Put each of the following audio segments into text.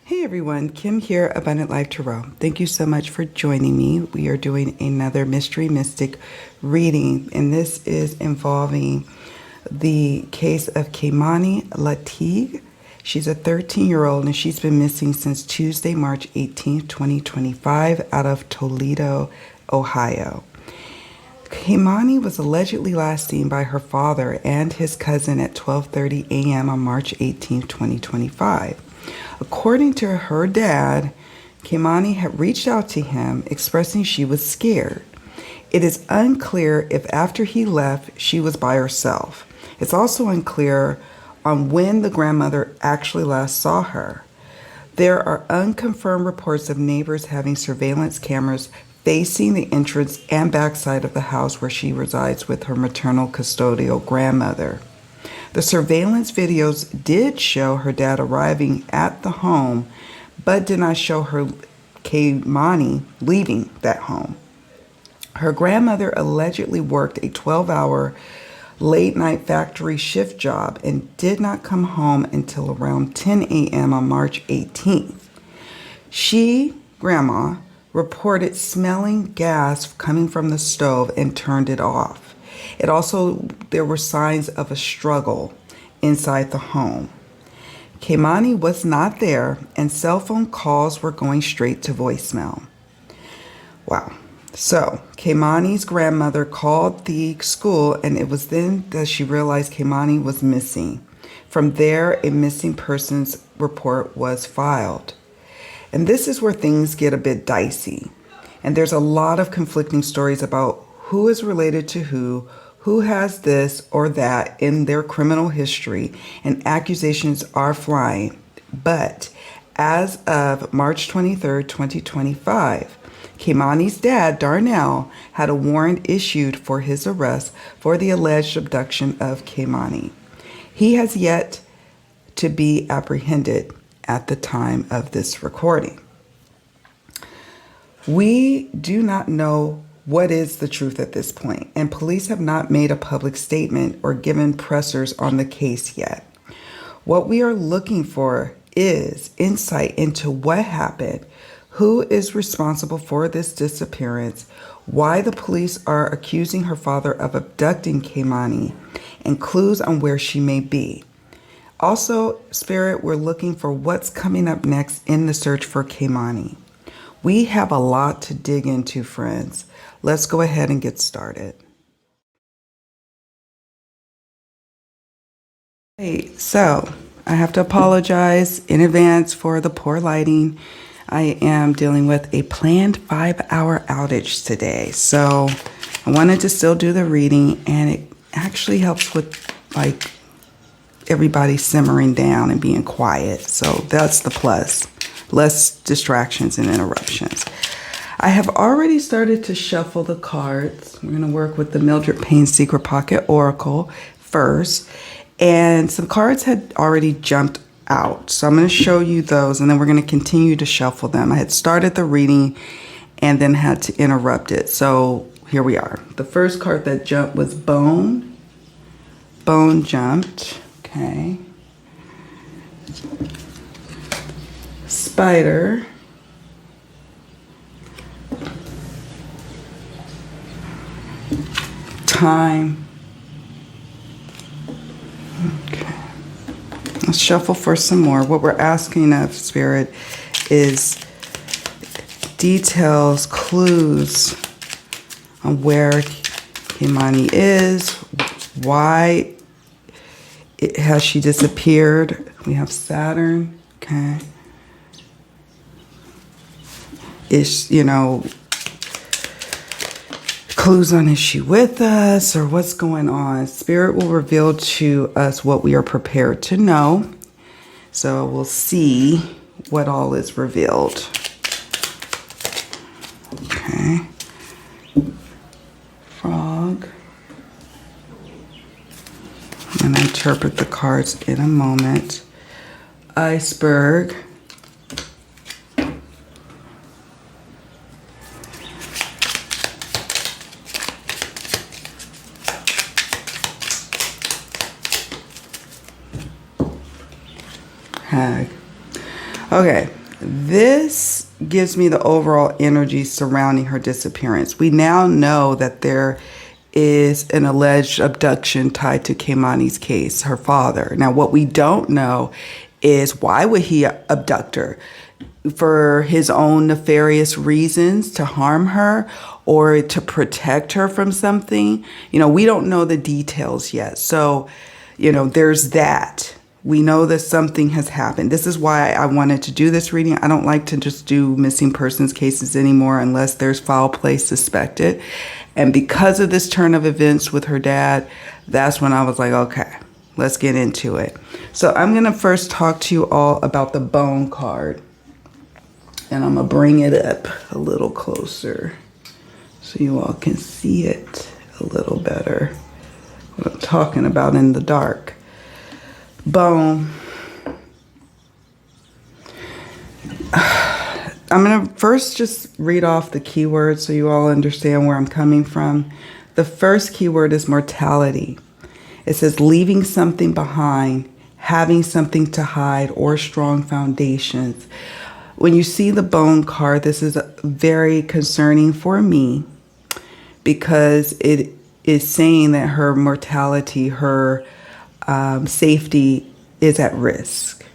Hey everyone, Kim here, Abundant Life Tarot. Thank you so much for joining me. We are doing another Mystery Mystic reading, and this is involving the case of Keimani Latigue. She's a 13-year-old and she's been missing since Tuesday, March 18th, 2025 out of Toledo, Ohio. Keimani was allegedly last seen by her father and his cousin at 12:30 a.m. on March 18th, 2025. According to her dad, Keimani had reached out to him expressing she was scared. It is unclear if after he left she was by herself. It's also unclear on when the grandmother actually last saw her. There are unconfirmed reports of neighbors having surveillance cameras facing the entrance and backside of the house where she resides with her maternal custodial grandmother. The surveillance videos did show her dad arriving at the home, but did not show her Keimani leaving that home. Her grandmother allegedly worked a 12-hour late-night factory shift job and did not come home until around 10 a.m. on March 18th. Grandma, reported smelling gas coming from the stove and turned it off. There were signs of a struggle inside the home. Keimani was not there and cell phone calls were going straight to voicemail. Wow. So Keimani's grandmother called the school and it was then that she realized Keimani was missing. From there, a missing persons report was filed. And this is where things get a bit dicey. And there's a lot of conflicting stories about who is related to who has this or that in their criminal history, and accusations are flying. But as of March 23rd, 2025, Keimani's dad, Darnell, had a warrant issued for his arrest for the alleged abduction of Keimani. He has yet to be apprehended at the time of this recording. We do not know what is the truth at this point, and police have not made a public statement or given pressers on the case yet. What we are looking for is insight into what happened, who is responsible for this disappearance, why the police are accusing her father of abducting Keimani, and clues on where she may be. Also, Spirit, we're looking for what's coming up next in the search for Keimani. We have a lot to dig into, friends. Let's go ahead and get started. Hey, so I have to apologize in advance for the poor lighting. I am dealing with a planned 5-hour outage today. So I wanted to still do the reading, and it actually helps with like everybody simmering down and being quiet. So that's the plus. Less distractions and interruptions. I have already started to shuffle the cards. We're going to work with the Mildred Payne Secret Pocket Oracle first. And some cards had already jumped out. So I'm going to show you those, and then we're going to continue to shuffle them. I had started the reading and then had to interrupt it. So here we are. The first card that jumped was Bone. Bone jumped. Okay. Spider. Time. Okay. Let's shuffle for some more. What we're asking of Spirit is details, clues on where Keimani is, why has she disappeared. We have Saturn. Okay. Clues on, is she with us or what's going on? Spirit will reveal to us what we are prepared to know. So we'll see what all is revealed. Okay. Frog. I'm going to interpret the cards in a moment. Iceberg. Hag. Okay, This gives me the overall energy surrounding her disappearance. We now know that there is an alleged abduction tied to Keimani's case, her father. Now, what we don't know is why would he abduct her? For his own nefarious reasons, to harm her or to protect her from something? You know, we don't know the details yet. So, you know, there's that. We know that something has happened. This is why I wanted to do this reading. I don't like to just do missing persons cases anymore unless there's foul play suspected. And because of this turn of events with her dad, that's when I was like, okay, let's get into it. So I'm going to first talk to you all about the bone card. And I'm going to bring it up a little closer so you all can see it a little better. What I'm talking about in the dark. Bone. I'm going to first just read off the keywords so you all understand where I'm coming from. The first keyword is mortality. It says leaving something behind, having something to hide, or strong foundations. When you see the bone card, this is very concerning for me because it is saying that her mortality, her safety is at risk.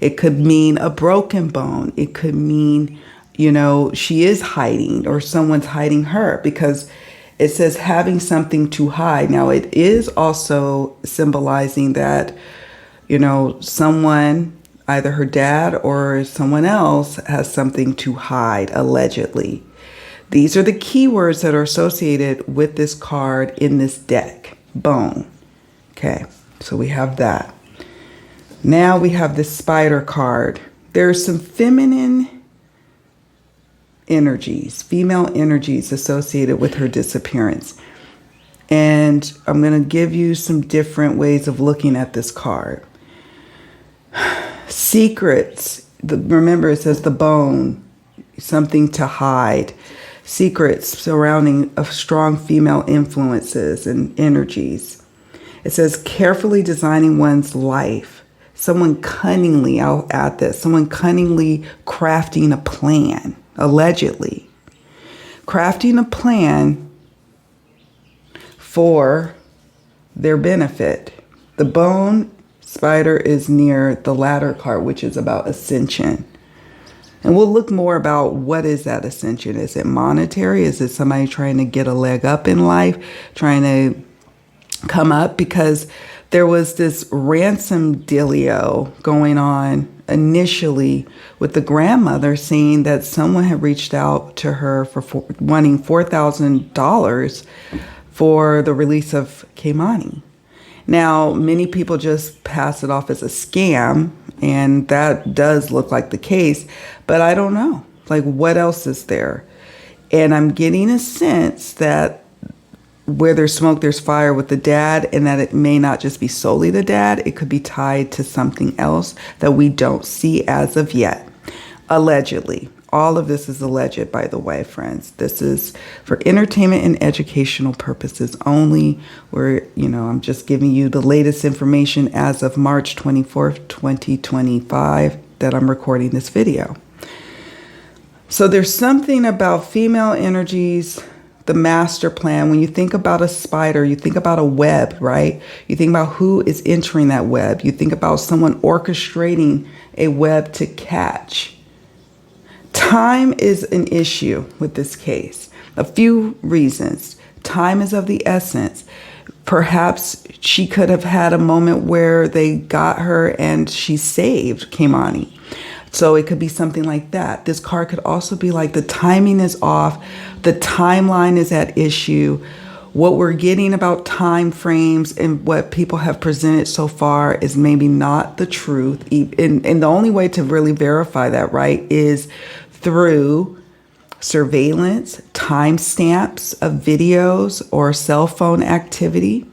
It could mean a broken bone. It could mean, you know, she is hiding or someone's hiding her, because it says having something to hide. Now, it is also symbolizing that, you know, someone, either her dad or someone else, has something to hide, allegedly. These are the keywords that are associated with this card in this deck. Bone. Okay. So we have that. Now we have the spider card. There's some feminine energies, female energies associated with her disappearance. And I'm going to give you some different ways of looking at this card. Secrets. Remember, it says the bone, something to hide. Secrets surrounding of strong female influences and energies. It says carefully designing one's life. Someone cunningly, I'll add this, someone cunningly crafting a plan, allegedly. Crafting a plan for their benefit. The bone spider is near the latter card, which is about ascension. And we'll look more about what is that ascension. Is it monetary? Is it somebody trying to get a leg up in life, trying to come up? Because there was this ransom dealio going on initially with the grandmother, saying that someone had reached out to her for wanting $4,000 for the release of Keimani. Now, many people just pass it off as a scam, and that does look like the case, but I don't know. Like, what else is there? And I'm getting a sense that where there's smoke, there's fire with the dad, and that it may not just be solely the dad. It could be tied to something else that we don't see as of yet. Allegedly. All of this is alleged, by the way, friends. This is for entertainment and educational purposes only. Where, you know, I'm just giving you the latest information as of March 24th, 2025, that I'm recording this video. So there's something about female energies, the master plan. When you think about a spider, you think about a web, right? You think about who is entering that web. You think about someone orchestrating a web to catch. Time is an issue with this case. A few reasons. Time is of the essence. Perhaps she could have had a moment where they got her and she saved Keimani. So it could be something like that. This card could also be like the timing is off. The timeline is at issue. What we're getting about time frames and what people have presented so far is maybe not the truth. And the only way to really verify that, right, is through surveillance, timestamps of videos or cell phone activity,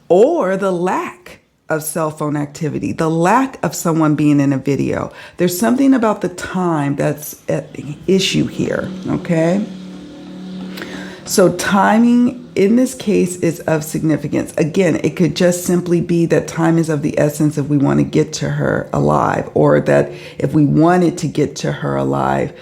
or the lack of cell phone activity, the lack of someone being in a video. There's something about the time that's at issue here, okay? So timing in this case is of significance. Again, it could just simply be that time is of the essence if we want to get to her alive, or that if we wanted to get to her alive,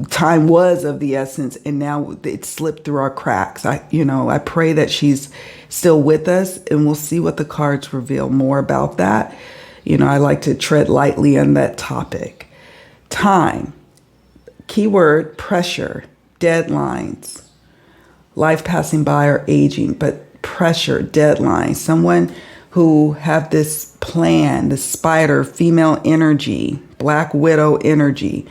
time was of the essence and now it slipped through our cracks. I pray that she's still with us, and we'll see what the cards reveal more about that. I like to tread lightly on that topic. Time, keyword, pressure, deadlines, life passing by or aging, but pressure, deadline, someone who have this plan, the spider, female energy, black widow energy,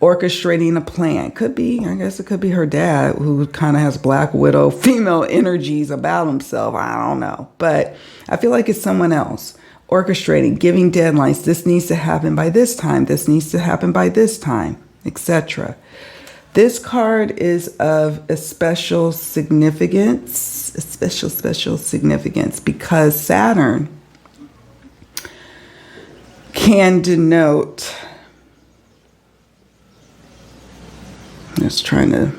orchestrating a plan. Could be, I guess it could be her dad, who kind of has black widow female energies about himself. I don't know, but I feel like it's someone else orchestrating, giving deadlines. This needs to happen by this time. This needs to happen by this time, etc. This card is of a special significance, special significance, because Saturn can denote, I'm just trying to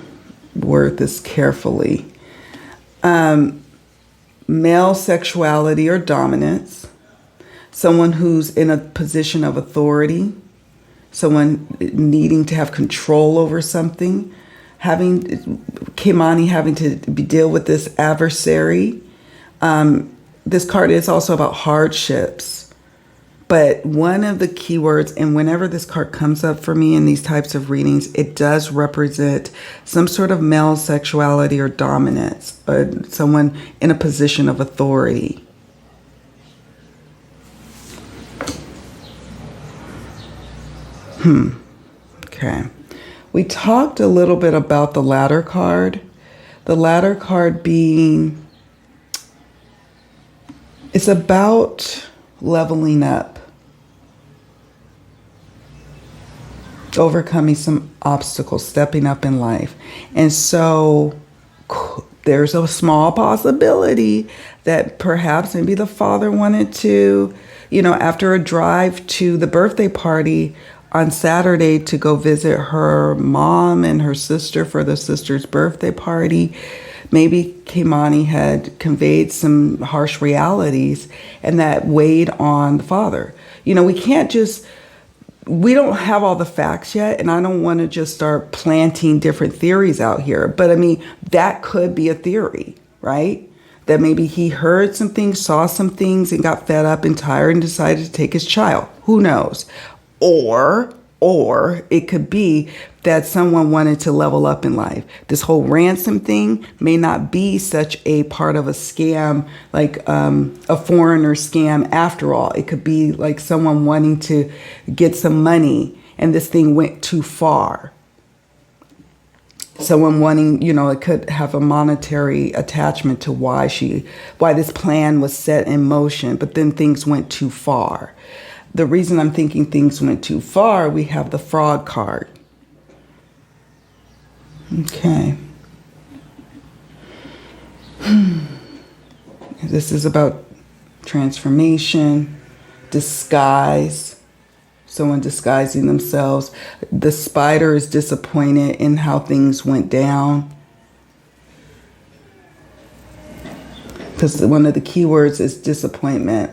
word this carefully, male sexuality or dominance, someone who's in a position of authority, someone needing to have control over something, Keimani having to deal with this adversary. This card is also about hardships. But one of the keywords, and whenever this card comes up for me in these types of readings, it does represent some sort of male sexuality or dominance, someone in a position of authority. Okay. We talked a little bit about the ladder card. The ladder card being, it's about leveling up, overcoming some obstacles, stepping up in life. And so there's a small possibility that perhaps maybe the father wanted to, after a drive to the birthday party on Saturday to go visit her mom and her sister for the sister's birthday party, maybe Keimani had conveyed some harsh realities and that weighed on the father. We don't have all the facts yet, and I don't want to just start planting different theories out here. But that could be a theory, right? That maybe he heard some things, saw some things, and got fed up and tired and decided to take his child. Who knows? Or it could be that someone wanted to level up in life. This whole ransom thing may not be such a part of a scam, like a foreigner scam after all. It could be like someone wanting to get some money and this thing went too far. Someone wanting, it could have a monetary attachment to why this plan was set in motion, but then things went too far. The reason I'm thinking things went too far, we have the fraud card. Okay. This is about transformation, disguise, someone disguising themselves. The spider is disappointed in how things went down. Because one of the keywords is disappointment.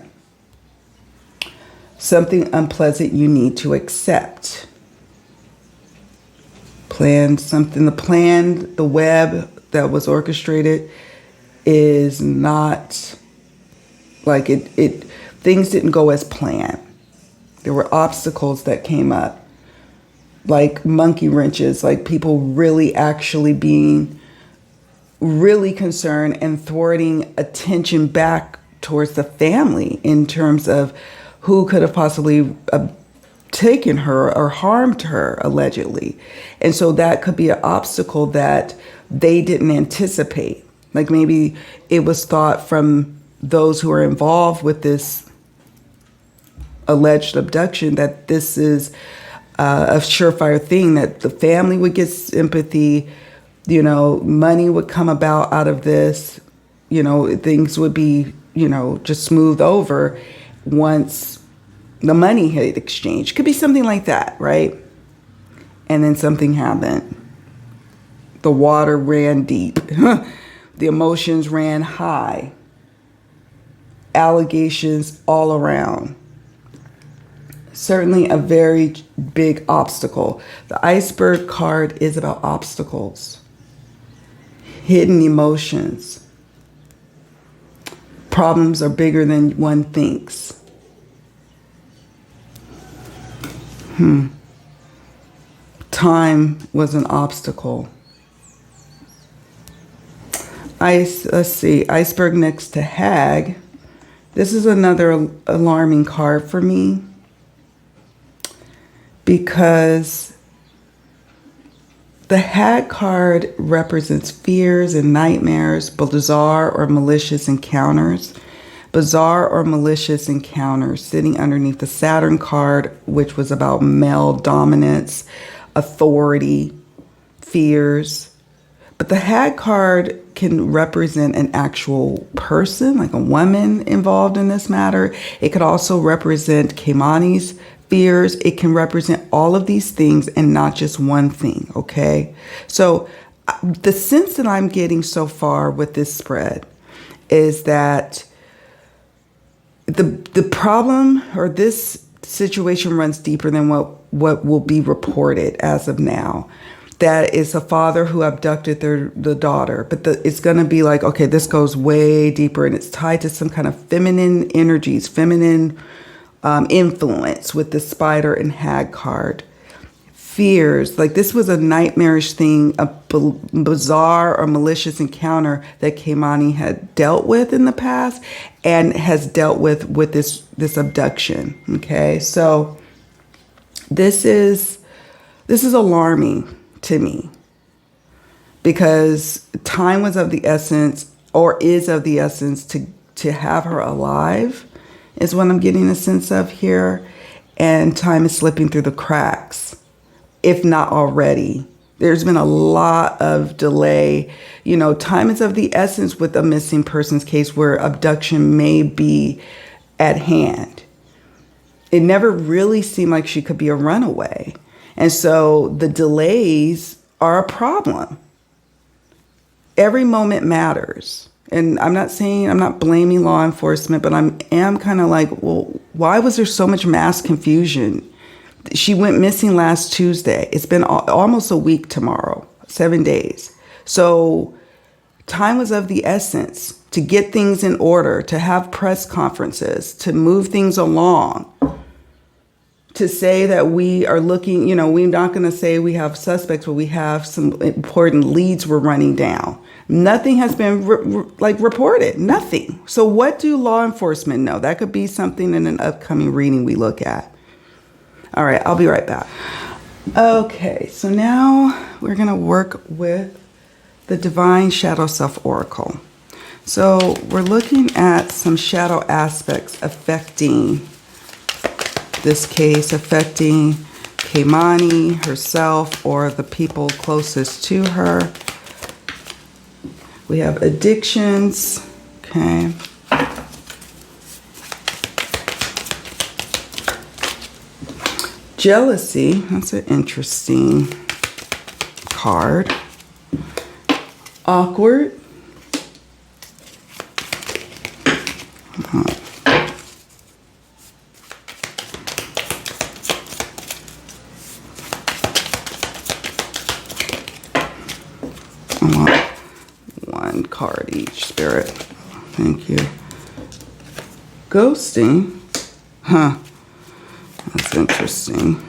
Something unpleasant you need to accept. The web that was orchestrated is not like it. Things didn't go as planned. There were obstacles that came up, like monkey wrenches, like people really actually being really concerned and thwarting attention back towards the family in terms of who could have possibly taken her or harmed her, allegedly. And so that could be an obstacle that they didn't anticipate. Like maybe it was thought from those who are involved with this alleged abduction that this is a surefire thing, that the family would get sympathy, money would come about out of this, things would be, just smoothed over once the money had exchanged. Could be something like that, right? And then something happened. The water ran deep. The emotions ran high. Allegations all around. Certainly a very big obstacle. The iceberg card is about obstacles, hidden emotions. Problems are bigger than one thinks. Time was an obstacle. Let's see, iceberg next to hag. This is another alarming card for me because the hag card represents fears and nightmares, bizarre or malicious encounters. Bizarre or malicious encounters sitting underneath the Saturn card, which was about male dominance, authority, fears. But the hag card can represent an actual person, like a woman involved in this matter. It could also represent Keimani's fears. It can represent all of these things and not just one thing, okay? So the sense that I'm getting so far with this spread is that the problem or this situation runs deeper than what will be reported as of now. That is a father who abducted the daughter, but it's going to be like, okay, this goes way deeper and it's tied to some kind of feminine energies, feminine influence with the spider and hag card. Fears, like this was a nightmarish thing, a bizarre or malicious encounter that Keimani had dealt with in the past and has dealt with this abduction. Okay, so this is alarming to me because time was of the essence, or is of the essence, to have her alive is what I'm getting a sense of here, and time is slipping through the cracks, if not already. There's been a lot of delay. You know, time is of the essence with a missing persons case where abduction may be at hand. It never really seemed like she could be a runaway. And so the delays are a problem. Every moment matters. And I'm not blaming law enforcement, but I am kind of like, well, why was there so much mass confusion? She went missing last Tuesday. It's been almost a week tomorrow, 7 days. So time was of the essence to get things in order, to have press conferences, to move things along, to say that we are looking, you know, we're not going to say we have suspects, but we have some important leads we're running down. Nothing has been reported, nothing. So what do law enforcement know? That could be something in an upcoming reading we look at. All right, I'll be right back. Okay, so now we're going to work with the Divine Shadow Self Oracle. So we're looking at some shadow aspects affecting this case, affecting Keimani herself or the people closest to her. We have addictions, okay. Jealousy, that's an interesting card. Awkward. I want one card each, Spirit. Thank you. Ghosting. Huh. That's interesting.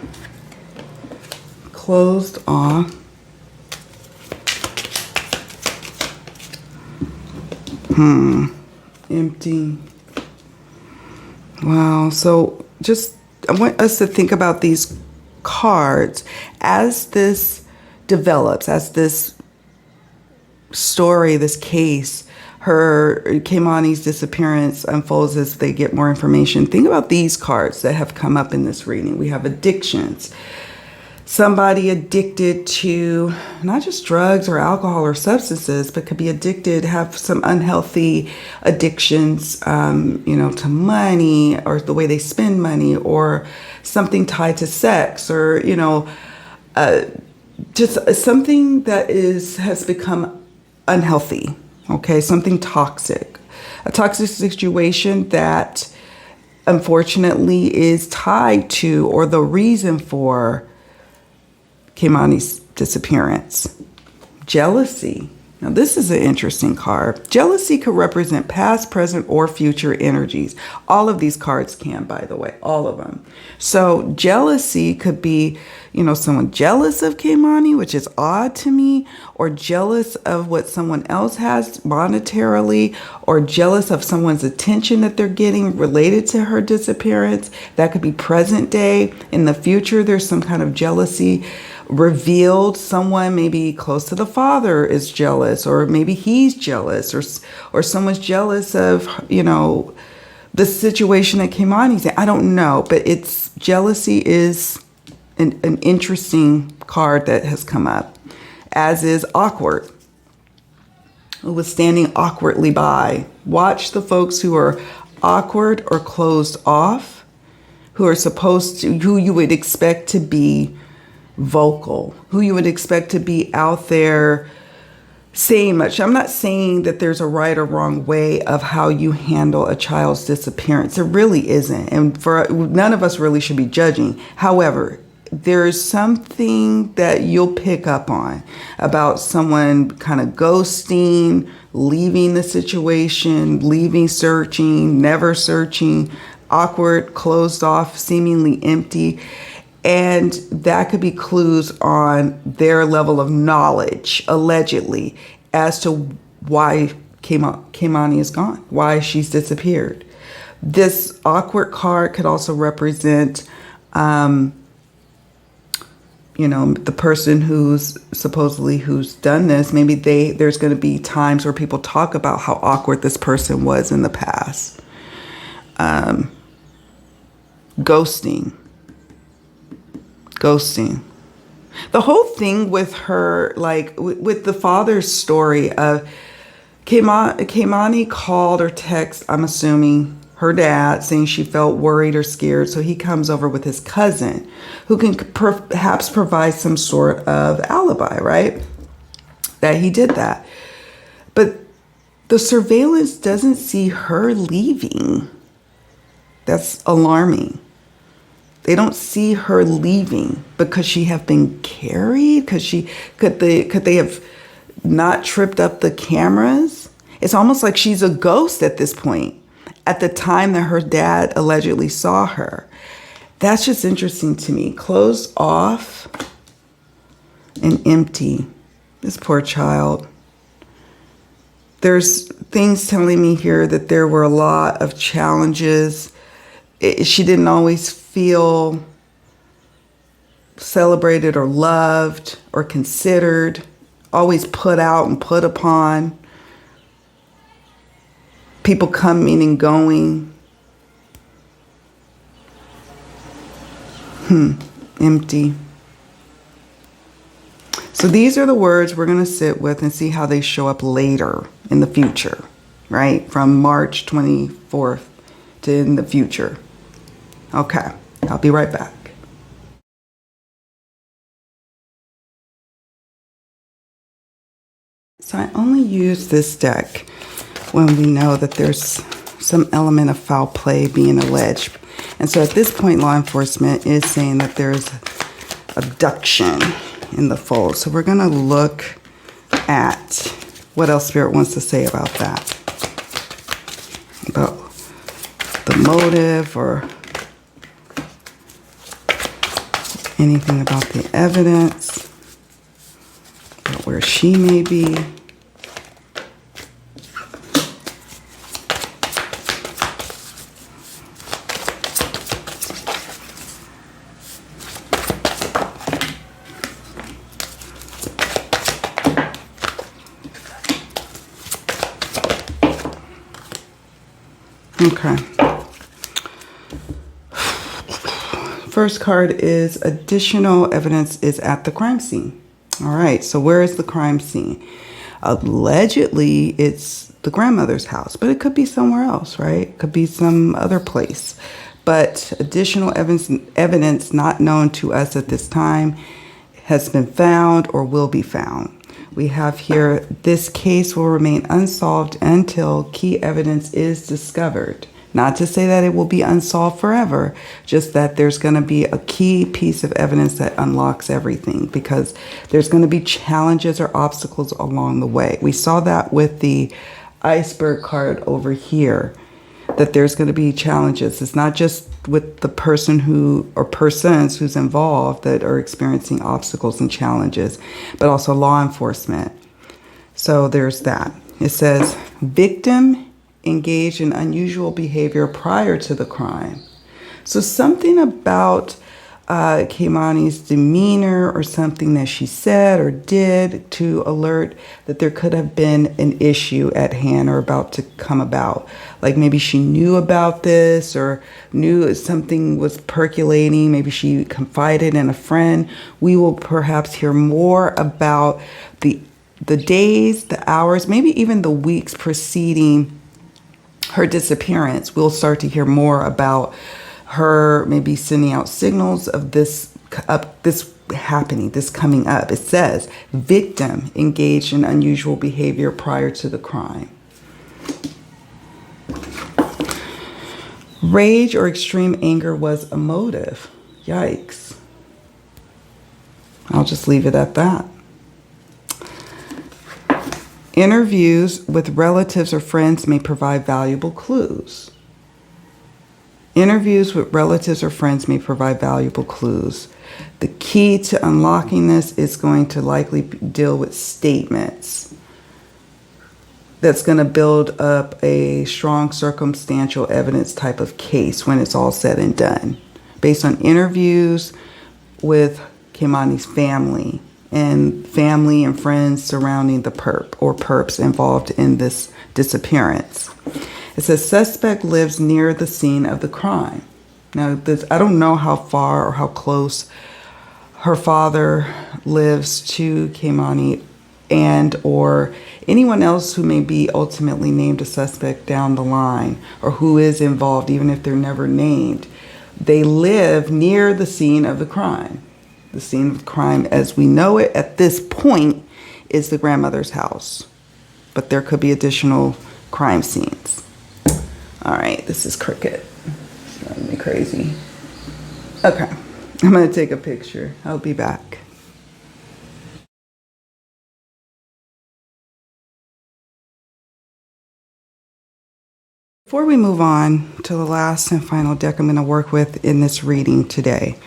Closed off. Empty. Wow. So I want us to think about these cards as this develops, as this story, this case, Keimani's disappearance unfolds as they get more information. Think about these cards that have come up in this reading. We have addictions. Somebody addicted to not just drugs or alcohol or substances, but could be addicted, have some unhealthy addictions, to money or the way they spend money, or something tied to sex, or, just something that has become unhealthy. Okay, something toxic. A toxic situation that unfortunately is tied to or the reason for Keimani's disappearance. Jealousy. Now, this is an interesting card. Jealousy could represent past, present, or future energies. All of these cards can, by the way, all of them. So jealousy could be, someone jealous of Keimani, which is odd to me, or jealous of what someone else has monetarily, or jealous of someone's attention that they're getting related to her disappearance. That could be present day. In the future, there's some kind of jealousy revealed. Someone maybe close to the father is jealous, or maybe he's jealous, or someone's jealous of, the situation that Keimani's in. I don't know, but jealousy is an interesting card that has come up, as is awkward. Who was standing awkwardly by. Watch the folks who are awkward or closed off, who you would expect to be vocal, who you would expect to be out there saying much. I'm not saying that there's a right or wrong way of how you handle a child's disappearance. There really isn't. And for none of us really should be judging. However, there's something that you'll pick up on about someone kind of ghosting, leaving the situation, leaving searching, never searching, awkward, closed off, seemingly empty. And that could be clues on their level of knowledge, allegedly, as to why Keimani is gone, why she's disappeared. This awkward card could also represent, the person who's done this. Maybe there's going to be times where people talk about how awkward this person was in the past. Ghosting. The whole thing with her, like with the father's story of Keimani called or text, I'm assuming, her dad, saying she felt worried or scared. So he comes over with his cousin, who can perhaps provide some sort of alibi, right? That he did that. But the surveillance doesn't see her leaving. That's alarming. They don't see her leaving because she have been carried. Could they have not tripped up the cameras? It's almost like she's a ghost at this point. At the time that her dad allegedly saw her, that's just interesting to me. Closed off and empty. This poor child. There's things telling me here that there were a lot of challenges. She didn't always feel celebrated or loved or considered, always put out and put upon. People coming and going. Empty. So these are the words we're going to sit with and see how they show up later in the future, right? From March 24th to in the future. Okay, I'll be right back. So I only use this deck when we know that there's some element of foul play being alleged. And so at this point, law enforcement is saying that there's abduction in the fold. So we're going to look at what else Spirit wants to say about that. About the motive or anything about the evidence, about where she may be. Okay. First card is additional evidence is at the crime scene. All right, so where is the crime scene? Allegedly, it's the grandmother's house, but it could be somewhere else, right? It could be some other place. But additional evidence not known to us at this time has been found or will be found. We have here, this case will remain unsolved until key evidence is discovered. Not to say that it will be unsolved forever, just that there's going to be a key piece of evidence that unlocks everything, because there's going to be challenges or obstacles along the way. We saw that with the iceberg card over here, that there's going to be challenges. It's not just with the person who, or persons who's involved that are experiencing obstacles and challenges, but also law enforcement. So there's that. It says, victim engaged in unusual behavior prior to the crime. So something about Keimani's demeanor or something that she said or did to alert that there could have been an issue at hand or about to come about. Like maybe she knew about this or knew something was percolating. Maybe she confided in a friend. We will perhaps hear more about the days, the hours, maybe even the weeks preceding her disappearance. We'll start to hear more about her maybe sending out signals of this happening, this coming up. It says, victim engaged in unusual behavior prior to the crime. Rage or extreme anger was a motive. Yikes. I'll just leave it at that. Interviews with relatives or friends may provide valuable clues. Interviews with relatives or friends may provide valuable clues. The key to unlocking this is going to likely deal with statements. That's going to build up a strong circumstantial evidence type of case when it's all said and done, based on interviews with Keimani's family and friends surrounding the perp or perps involved in this disappearance. It says suspect lives near the scene of the crime. Now, I don't know how far or how close her father lives to Keimani and or anyone else who may be ultimately named a suspect down the line or who is involved, even if they're never named. They live near the scene of the crime. The scene of the crime as we know it at this point is the grandmother's house. But there could be additional crime scenes. All right, this is cricket. It's driving me crazy. Okay, I'm going to take a picture. I'll be back. Before we move on to the last and final deck I'm going to work with in this reading today,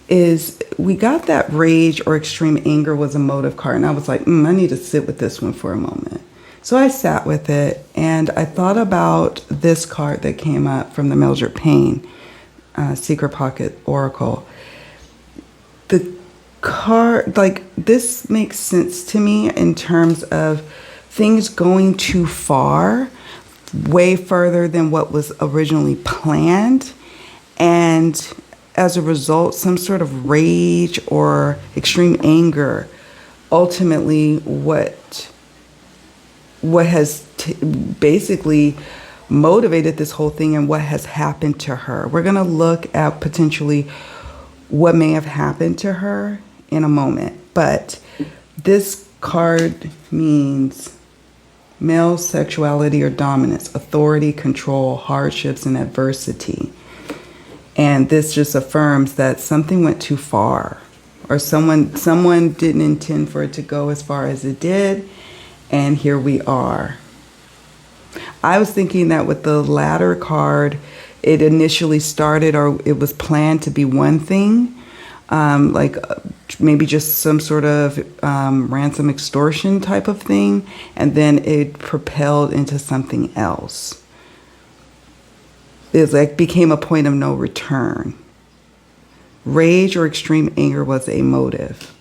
is we got that rage or extreme anger was a motive card. And I was like, I need to sit with this one for a moment. So I sat with it and I thought about this card that came up from the Mildred Payne Secret Pocket Oracle. The card, like, this makes sense to me in terms of things going too far, way further than what was originally planned. And as a result, some sort of rage or extreme anger, ultimately what has basically motivated this whole thing and what has happened to her. We're going to look at potentially what may have happened to her in a moment. But this card means male sexuality or dominance, authority, control, hardships, and adversity. And this just affirms that something went too far, or someone didn't intend for it to go as far as it did. And here we are. I was thinking that with the latter card, it initially started, or it was planned to be one thing, like maybe just some sort of ransom extortion type of thing, and then it propelled into something else. It like became a point of no return. Rage or extreme anger was a motive.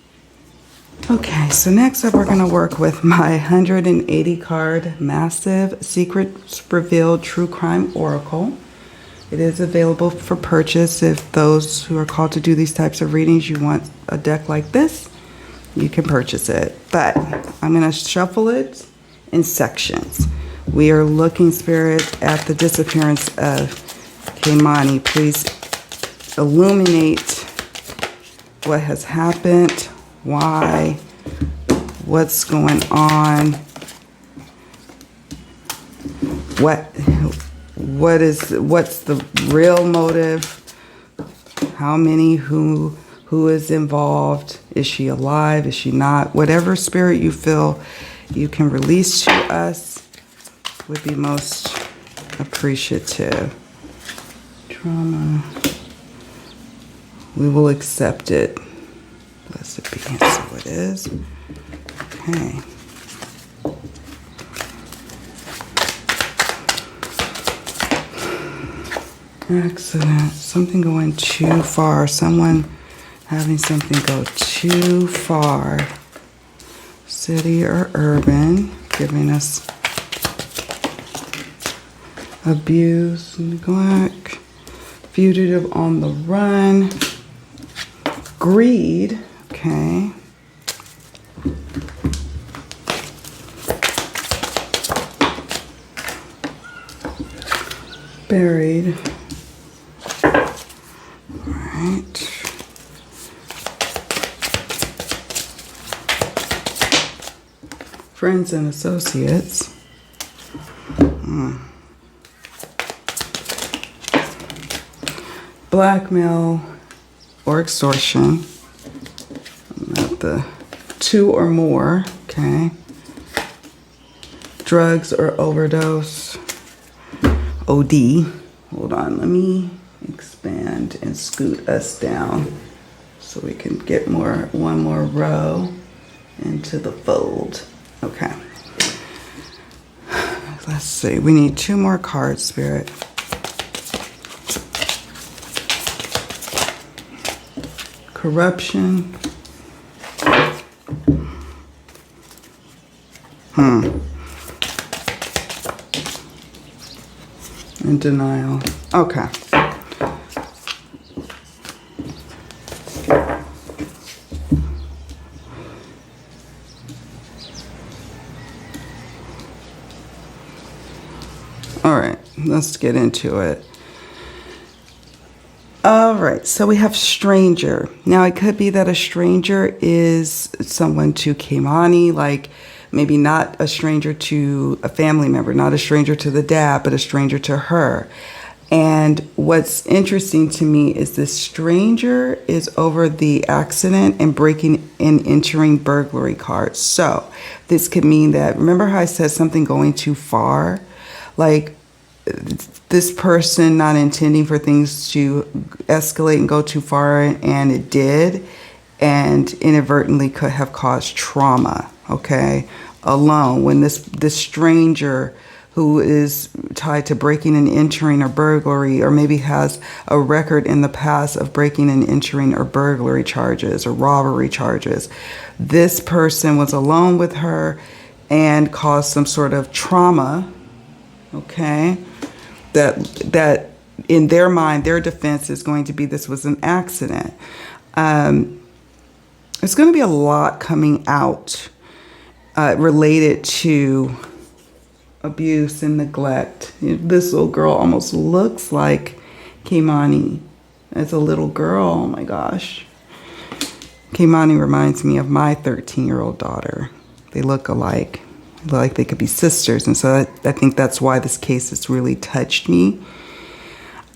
Okay, so next up we're going to work with my 180 card Massive Secrets Revealed True Crime Oracle. It is available for purchase. If those who are called to do these types of readings, you want a deck like this, you can purchase it. But I'm going to shuffle it in sections. We are looking, Spirit, at the disappearance of Keimani. Please illuminate what has happened, why, What's going on? What's the real motive? How many? Who is involved? Is she alive? Is she not? Whatever spirit you feel you can release to us would be most appreciative. Trauma. We will accept it. Blessed be. So it is. Okay. Accident. Something going too far. Someone having something go too far. City or urban. Giving us abuse, neglect, fugitive on the run, greed. Okay. Buried. Alright. Friends and associates. Blackmail or extortion. Not the two or more. Okay. Drugs or overdose. OD. Hold on, let me expand and scoot us down so we can get one more row into the fold. Okay. Let's see. We need 2 more cards, Spirit. Corruption. And denial. Okay. All right, let's get into it. All right, so we have stranger. Now, it could be that a stranger is someone to Keimani, like maybe not a stranger to a family member, not a stranger to the dad, but a stranger to her. And what's interesting to me is this stranger is over the accident and breaking and entering burglary cards. So this could mean that, remember how I said something going too far? Like this person not intending for things to escalate and go too far, and it did, and inadvertently could have caused trauma, okay? Alone, when this stranger who is tied to breaking and entering or burglary, or maybe has a record in the past of breaking and entering or burglary charges or robbery charges, this person was alone with her and caused some sort of trauma, okay? That in their mind, their defense is going to be this was an accident. There's going to be a lot coming out related to abuse and neglect. This little girl almost looks like Keimani as a little girl. Oh my gosh. Keimani reminds me of my 13-year-old daughter. They look alike. Like they could be sisters. And so I think that's why this case has really touched me.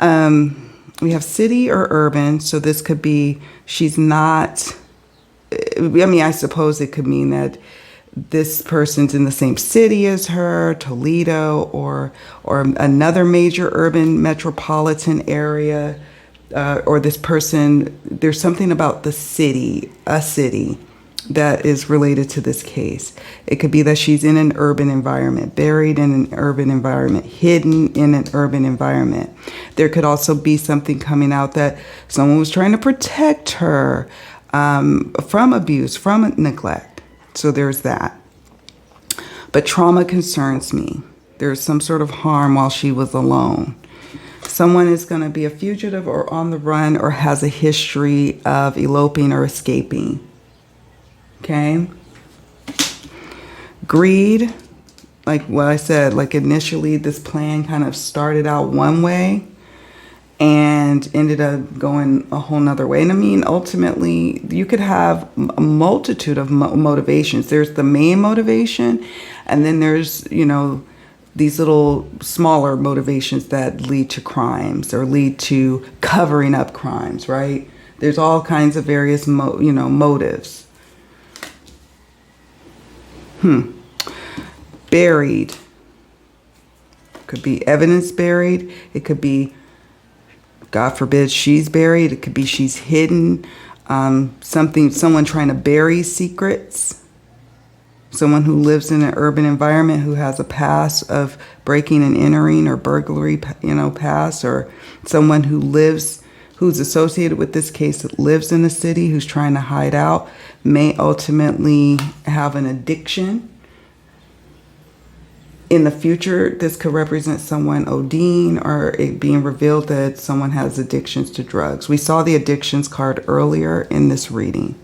We have city or urban. So this could be, she's not, I mean, I suppose it could mean that this person's in the same city as her, Toledo, or another major urban metropolitan area, or this person, there's something about the city, a city, that is related to this case. It could be that she's in an urban environment, buried in an urban environment, hidden in an urban environment. There could also be something coming out that someone was trying to protect her from abuse, from neglect. So there's that. But trauma concerns me. There's some sort of harm while she was alone. Someone is going to be a fugitive or on the run or has a history of eloping or escaping. Okay. Greed, like what I said, like initially this plan kind of started out one way and ended up going a whole nother way. And I mean, ultimately, you could have a multitude of motivations. There's the main motivation, and then there's, you know, these little smaller motivations that lead to crimes or lead to covering up crimes, right? There's all kinds of various, motives. Buried. Could be evidence buried. It could be, God forbid, she's buried. It could be she's hidden. Someone trying to bury secrets. Someone who lives in an urban environment who has a past of breaking and entering or burglary, past, or someone who's associated with this case that lives in the city who's trying to hide out may ultimately have an addiction. In the future, this could represent someone ODing or it being revealed that someone has addictions to drugs. We saw the addictions card earlier in this reading.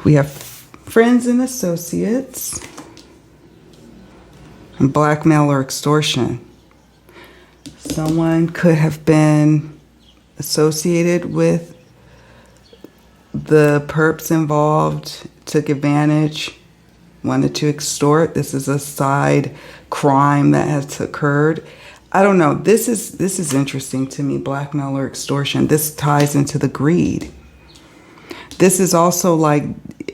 We have friends and associates, and blackmail or extortion. Someone could have been associated with the perps involved, took advantage, wanted to extort. This is a side crime that has occurred. I don't know. This is interesting to me, blackmail or extortion. This ties into the greed. This is also like,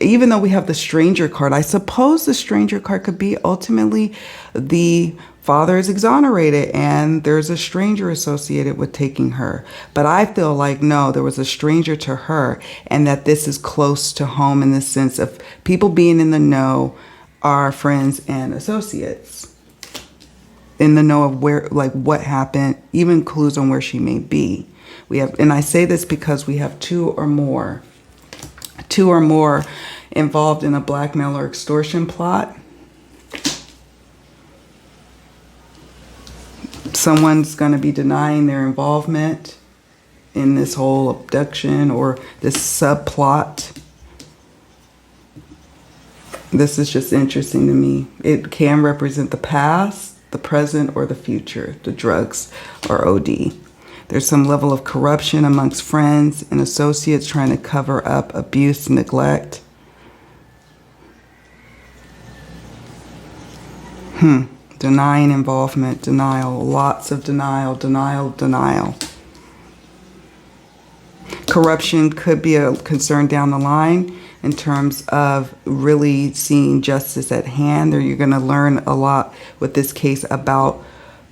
even though we have the stranger card, I suppose the stranger card could be ultimately the father is exonerated and there's a stranger associated with taking her. But I feel like, no, there was a stranger to her, and that this is close to home in the sense of people being in the know are friends and associates. In the know of where, like what happened, even clues on where she may be. We have, and I say this because we have two or more involved in a blackmail or extortion plot. Someone's going to be denying their involvement in this whole abduction or this subplot. This is just interesting to me. It can represent the past, the present, or the future, the drugs or OD. There's some level of corruption amongst friends and associates trying to cover up abuse, neglect. Denying involvement, denial, lots of denial. Corruption could be a concern down the line in terms of really seeing justice at hand. Or you're going to learn a lot with this case about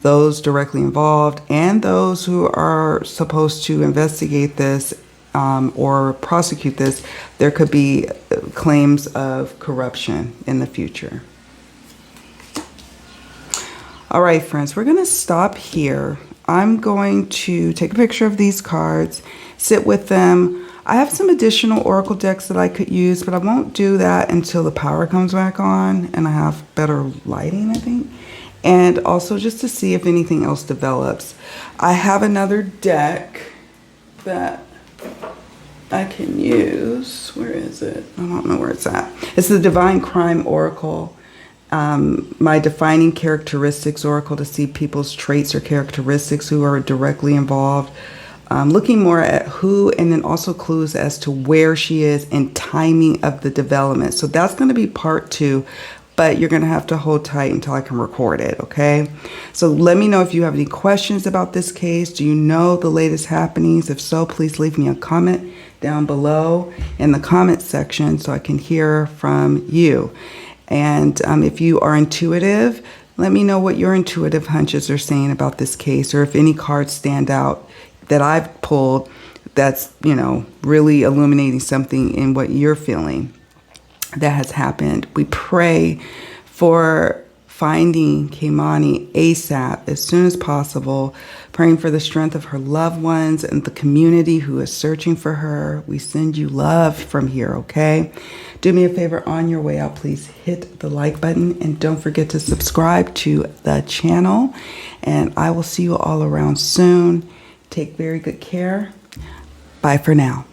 those directly involved and those who are supposed to investigate this or prosecute this. There could be claims of corruption in the future. All right, friends, we're going to stop here. I'm going to take a picture of these cards, sit with them. I have some additional oracle decks that I could use, but I won't do that until the power comes back on and I have better lighting, I think. And also just to see if anything else develops. I have another deck that I can use. Where is it? I don't know where it's at. It's the Divine Crime Oracle. My Defining Characteristics Oracle to see people's traits or characteristics who are directly involved. Looking more at who, and then also clues as to where she is and timing of the development. So that's going to be part 2, but you're going to have to hold tight until I can record it, okay? So let me know if you have any questions about this case. Do you know the latest happenings? If so, please leave me a comment down below in the comment section so I can hear from you. And if you are intuitive, let me know what your intuitive hunches are saying about this case, or if any cards stand out that I've pulled that's, really illuminating something in what you're feeling that has happened. We pray for finding Keimani ASAP, as soon as possible, praying for the strength of her loved ones and the community who is searching for her. We send you love from here, okay? Do me a favor, on your way out, please hit the like button and don't forget to subscribe to the channel. And I will see you all around soon. Take very good care. Bye for now.